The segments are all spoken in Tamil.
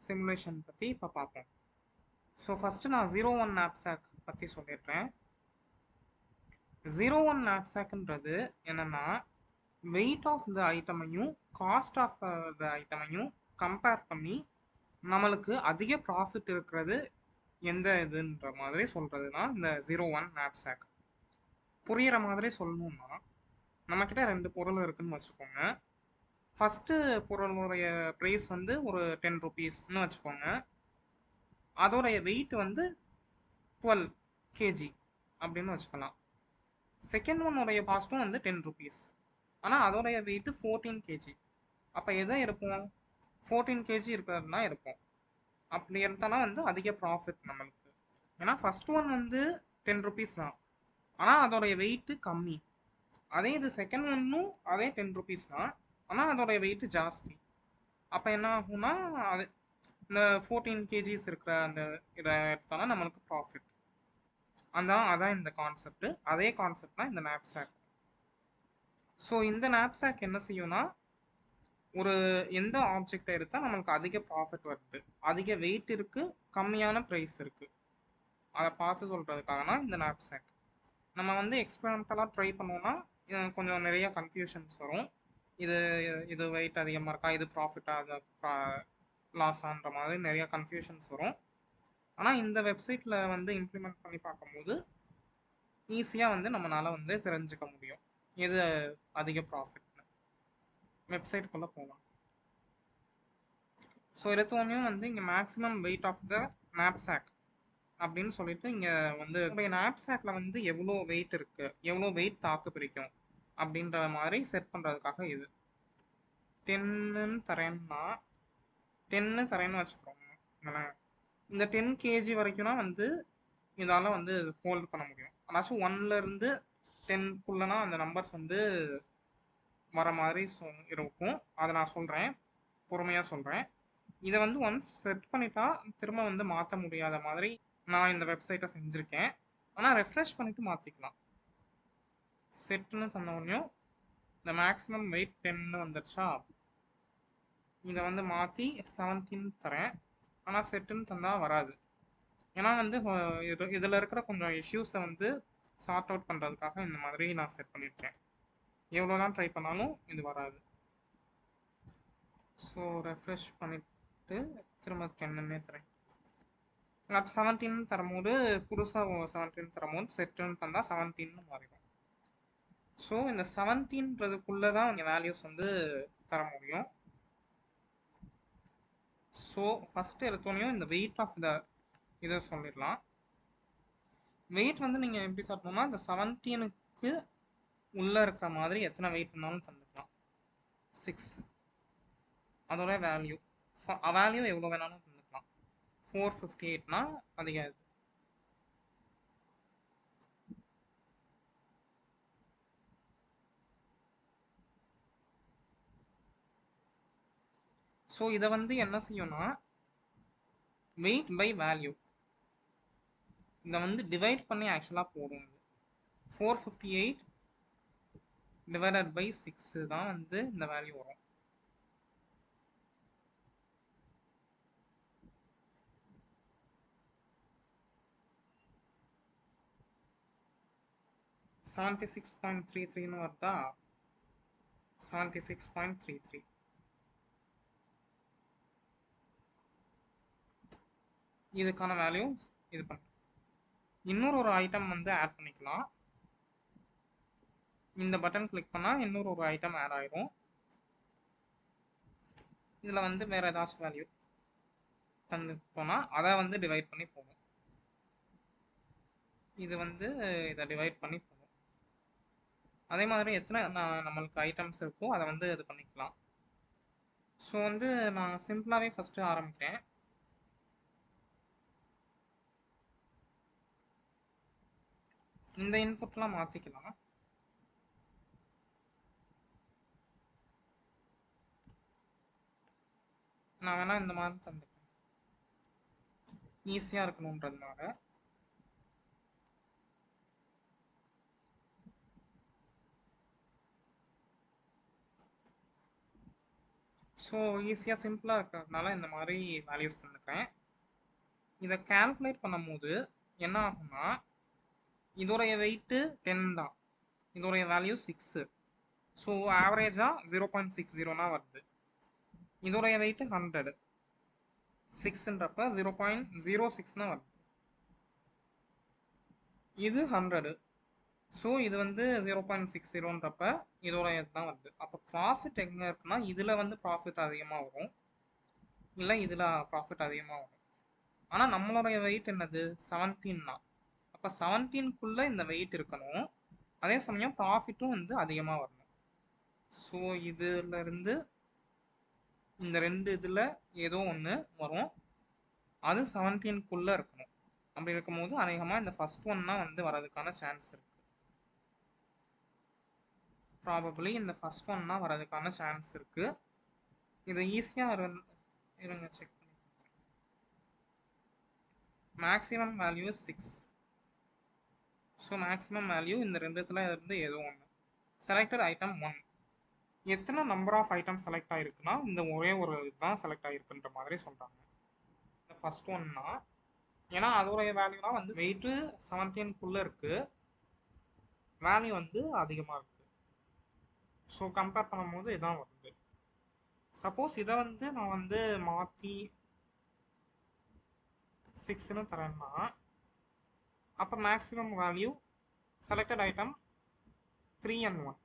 சிமுலேஷன் பற்றி இப்போ பார்ப்போம். ஸோ ஃபஸ்ட்டு நான் 01 நாப்சாக் பற்றி சொல்லிடுறேன். 01 நாப்சாக்ன்றது என்னென்னா, வெயிட் ஆஃப் த ஐட்டமையும் காஸ்ட் ஆஃப் த ஐட்டமையும் கம்பேர் பண்ணி நம்மளுக்கு அதிக ப்ராஃபிட் இருக்கிறது எந்த இதுன்ற மாதிரி சொல்கிறது தான் இந்த 01 நாப்சாக். புரிகிற மாதிரி சொல்லணும்னா, நம்மக்கிட்ட 2 பொருள் இருக்குதுன்னு வச்சுக்கோங்க. ஃபஸ்ட்டு பொருளுடைய ப்ரைஸ் வந்து ஒரு 10 ருபீஸ்னு வச்சுக்கோங்க. அதோடைய வெயிட் வந்து 12 கேஜி அப்படின்னு வச்சுக்கலாம். செகண்ட் ஒன்னுடைய காஸ்ட்டும் வந்து 10 ருபீஸ். ஆனால் அதோடைய வெயிட்டு 14 கேஜி. அப்போ எதை இருப்போம்? 14 கேஜி இருக்கிறதுனா இருப்போம். அப்படி எடுத்தானா வந்து அதிக ப்ராஃபிட் நம்மளுக்கு. ஏன்னா ஃபர்ஸ்ட் ஒன் வந்து 10 ருபீஸ் தான், ஆனால் அதோடைய வெயிட்டு கம்மி. அதே இது செகண்ட் ஒன்னும் அதே 10 ருபீஸ் தான், ஆனால் அதோடைய வெயிட்டு ஜாஸ்தி. அப்போ என்ன ஆகும்னா, அது இந்த 14 கேஜிஸ் இருக்கிற அந்த இதை எடுத்தோன்னா நம்மளுக்கு ப்ராஃபிட். அதான் இந்த கான்செப்ட். அதே கான்செப்ட் தான் இந்த நாப்சாக். ஸோ இந்த நாப்சாக் என்ன செய்யும்னா, ஒரு எந்த ஆப்ஜெக்டை எடுத்தால் நம்மளுக்கு அதிக ப்ராஃபிட் வருது, அதிக வெயிட் இருக்குது, கம்மியான ப்ரைஸ் இருக்குது, அதை பார்த்து சொல்கிறதுக்காக தான் இந்த நாப்சாக். நம்ம வந்து எக்ஸ்பெரிமெண்டலாக ட்ரை பண்ணோம்னா கொஞ்சம் நிறைய கன்ஃபியூஷன்ஸ் வரும். இது வெயிட் அதிகமாக இருக்கா, இது ப்ராஃபிட்டாக லாஸான்ற மாதிரி நிறைய கன்ஃபியூஷன்ஸ் வரும். ஆனால் இந்த வெப்சைட்டில் வந்து இம்ப்ளிமெண்ட் பண்ணி பார்க்கும்போது ஈஸியாக வந்து நம்மளால் வந்து தெரிஞ்சுக்க முடியும் எது அதிக ப்ராஃபிட்னு. வெப்சைட்டுக்குள்ளே போகலாம். ஸோ எடுத்தோடனையும் வந்து இங்கே maximum weight of the knapsack அப்படின்னு சொல்லிட்டு இங்கே வந்து நாப்சாக்ல வந்து எவ்வளோ வெயிட் இருக்குது, எவ்வளோ வெயிட் தாக்கு பிரிக்கும் அப்படின்ற மாதிரி செட் பண்ணுறதுக்காக இது 10ன்னு தரேன்னா 10 தரேன்னு வச்சுக்கோங்க. இந்த 10 கேஜி வரைக்கும்னா வந்து இதால் வந்து ஹோல்டு பண்ண முடியும். அதாச்சும் 1லேருந்து 10க்குள்ளனா அந்த நம்பர்ஸ் வந்து வர மாதிரி இருக்கும். அதை நான் சொல்கிறேன், பொறுமையாக சொல்கிறேன். இதை வந்து ஒன்ஸ் செட் பண்ணிட்டா திரும்ப வந்து மாற்ற முடியாத மாதிரி நான் இந்த வெப்சைட்டை செஞ்சுருக்கேன். ஆனால் ரெஃப்ரெஷ் பண்ணிவிட்டு மாற்றிக்கலாம். செட்டுன்னு தந்தோடனையும் இந்த மேக்ஸிமம் வெயிட் 10ன்னு வந்துடுச்சா, இதை வந்து மாற்றி 17 தரேன். ஆனால் செட்டுன்னு தந்தால் வராது. ஏன்னா வந்து இதில் இருக்கிற கொஞ்சம் இஷ்யூஸை வந்து சார்ட் அவுட் பண்ணுறதுக்காக இந்த மாதிரி நான் செட் பண்ணியிருக்கேன். எவ்வளோ தான் ட்ரை பண்ணாலும் இது வராது. ஸோ ரெஃப்ரெஷ் பண்ணிவிட்டு திரும்ப 10ன்னே தரேன். 17 தரும்போது புதுசாக 17 தரும்போது செட்டுன்னு தந்தால் 17ன்னு மாறிடும். ஸோ இந்த 17ன்றதுக்குள்ளே தான் இங்கே வேல்யூஸ் வந்து தர முடியும். ஸோ ஃபஸ்ட்டு எடுத்தோடனையும் இந்த வெயிட் ஆஃப் த இதை சொல்லிடலாம். வெயிட் வந்து நீங்கள் எப்படி சாப்பிடணும்னா, இந்த 17க்கு உள்ளே இருக்கிற மாதிரி எத்தனை வெயிட் இருந்தாலும் தந்துக்கலாம். 6 அதோட வேல்யூ எவ்வளோ வேணாலும் தந்துக்கலாம். 458னா அதிகம் இது. ஸோ இதை வந்து என்ன செய்யும்னா, வெயிட் பை வேல்யூ இதை வந்து டிவைட் பண்ணி ஆக்சுவலாக போடும். 458 டிவைடட் பை 6 தான் வந்து இந்த வேல்யூ வரும். $76.33 வருதா? 76.33. இதுக்கான வேல்யூ இது பண்ண இன்னொரு ஐட்டம் வந்து ஆட் பண்ணிக்கலாம். இந்த பட்டன் கிளிக் பண்ணால் இன்னொரு ஐட்டம் ஆட் ஆயிரும். இதில் வந்து வேறு ஏதாச்சும் வேல்யூ தந்து போனால் அதை வந்து டிவைட் பண்ணி போகும். இது வந்து இதை டிவைட் பண்ணி போகும். அதே மாதிரி எத்தனை நம்மளுக்கு ஐட்டம்ஸ் இருக்கோ அதை வந்து இது பண்ணிக்கலாம். ஸோ வந்து நான் சிம்பிளாகவே ஃபஸ்ட்டு ஆரம்பிக்கிறேன். இந்த இன்புட்லாம் மாற்றிக்கலாம். நான் வேணால் இந்த மாதிரி தந்துக்கிறேன், ஈஸியாக இருக்கணுன்றதுனால. ஸோ ஈஸியாக சிம்பிளாக இருக்கிறதுனால இந்த மாதிரி வேல்யூஸ் தந்துக்கிறேன். இதை கால்குலேட் பண்ணும்போது என்ன ஆகும்னா, இதோடைய வெயிட்டு 10 தான், இதோடைய வேல்யூ 6. ஸோ ஆவரேஜாக 0.60 வருது. இதோடைய வெயிட்டு 100, 6ன்றப்ப 0.06 வருது. இது 100, ஸோ இது வந்து 0.60ன்றப்ப இதோட தான் வருது. அப்போ ப்ராஃபிட் எங்கே இருக்குன்னா, இதில் வந்து ப்ராஃபிட் அதிகமாக வரும், இல்லை இதில் ப்ராஃபிட் அதிகமாக வரும். ஆனால் நம்மளுடைய வெயிட் என்னது 17 தான். அப்போ 17க்குள்ளே இந்த வெயிட் இருக்கணும், அதே சமயம் ப்ராஃபிட்டும் வந்து அதிகமாக வரணும். ஸோ இதிலிருந்து இந்த ரெண்டு இதில் ஏதோ ஒன்று வரும், அது 17க்குள்ளே இருக்கணும். அப்படி இருக்கும்போது அநேகமாக இந்த ஃபர்ஸ்ட் ஒன்னா வந்து வரதுக்கான சான்ஸ் இருக்கு. ப்ராபபிளி இந்த ஃபர்ஸ்ட் ஒன்னா வரதுக்கான சான்ஸ் இருக்கு. இது ஈஸியாக இருங்க செக் பண்ணி. Maximum value 6. So maximum value இந்த ரெண்டுத்துல இருந்து ஏதோ ஒன்று. Selected item 1. எத்தனை நம்பர் ஆஃப் ஐட்டம் செலக்ட் ஆகிருக்குன்னா இந்த ஒரே ஒரு இதுதான் செலக்ட் ஆகிருக்குன்ற மாதிரி சொல்கிறாங்க. இந்த ஃபர்ஸ்ட் ஒன்னா, ஏன்னா அதோடைய வேல்யூலாம் வந்து வெயிட்டு 17க்குள்ளே இருக்குது, வேல்யூ வந்து அதிகமாக இருக்குது. ஸோ கம்பேர் பண்ணும்போது இதான் வருது. சப்போஸ் இதை வந்து நான் வந்து மாற்றி 6ன்னு தரேன்னா, அப்போ maximum value selected item 3 and 1.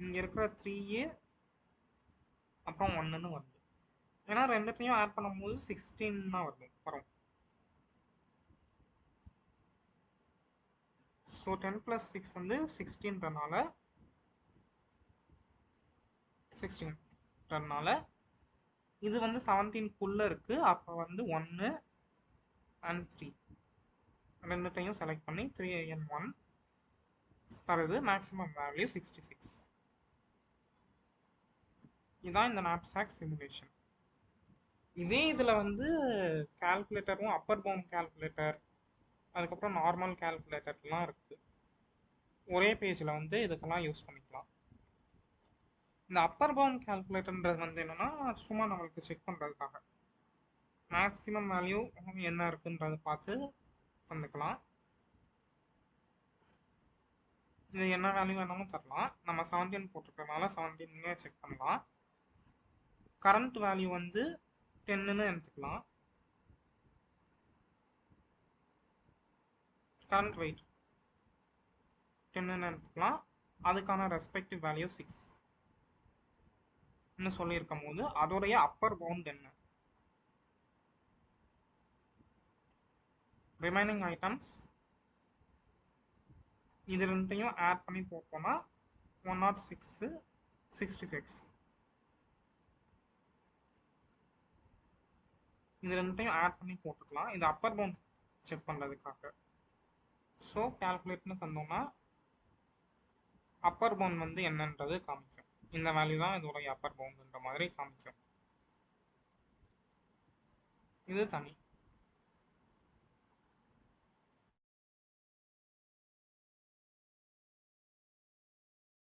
இங்கே இருக்கிற 3 அப்புறம் 1ன்னு வருது. ஏன்னா ரெண்டுத்தையும் ஆட் பண்ணும்போது 16 தான் வரும். ஸோ 10 + 6 வந்து 16ன்றனால 16ன்றனால இது வந்து 17க்குள்ளே இருக்குது. அப்போ வந்து 1 and 3 ரெண்டுத்தையும் செலக்ட் பண்ணி 3 and 1 தருது. Maximum value 66. இதுதான் இந்த நாப்சாக் சிமுலேஷன். இதே இதில் வந்து கால்குலேட்டரும் அப்பர் பவுண்ட் கால்குலேட்டர், அதுக்கப்புறம் நார்மல் கால்குலேட்டர்லாம் இருக்குது. ஒரே பேஜில் வந்து இதுக்கெல்லாம் யூஸ் பண்ணிக்கலாம். இந்த அப்பர் பவுண்ட் கால்குலேட்டர்ன்றது வந்து என்னென்னா, சும்மா நம்மளுக்கு செக் பண்ணுறதுக்காக மேக்ஸிமம் வேல்யூ என்ன இருக்குன்றதை பார்த்து வந்துக்கலாம். இது என்ன வேல்யூ வேணாலும் தரலாம். நம்ம 17 போட்டிருக்கறனால 17 செக் பண்ணலாம். கரண்ட் வேல்யூ வந்து 10ன்னு எடுத்துக்கலாம். கரண்ட் வெயிட் 10ன்னு எடுத்துக்கலாம். அதுக்கான ரெஸ்பெக்டிவ் வேல்யூ 6 ன்னு சொல்லியிருக்கும் போது அதோடைய அப்பர் பவுண்ட் என்ன? ரிமைனிங் ஐட்டம்ஸ் இது ரெண்டையும் ஆட் பண்ணி போட்டோம்னா 106, 66. இது ரெண்டையும் ஆட் பண்ணி போட்டுக்கலாம், இது அப்பர் பவுண்ட் செக் பண்ணுறதுக்காக. ஸோ கால்குலேட்னு தந்தோம்னா அப்பர் பவுண்ட் வந்து என்னன்றது காமிக்கும். இந்த வேல்யூ தான் இதோடைய அப்பர் பவுண்டுன்ற மாதிரி காமிக்கும். இது தனி.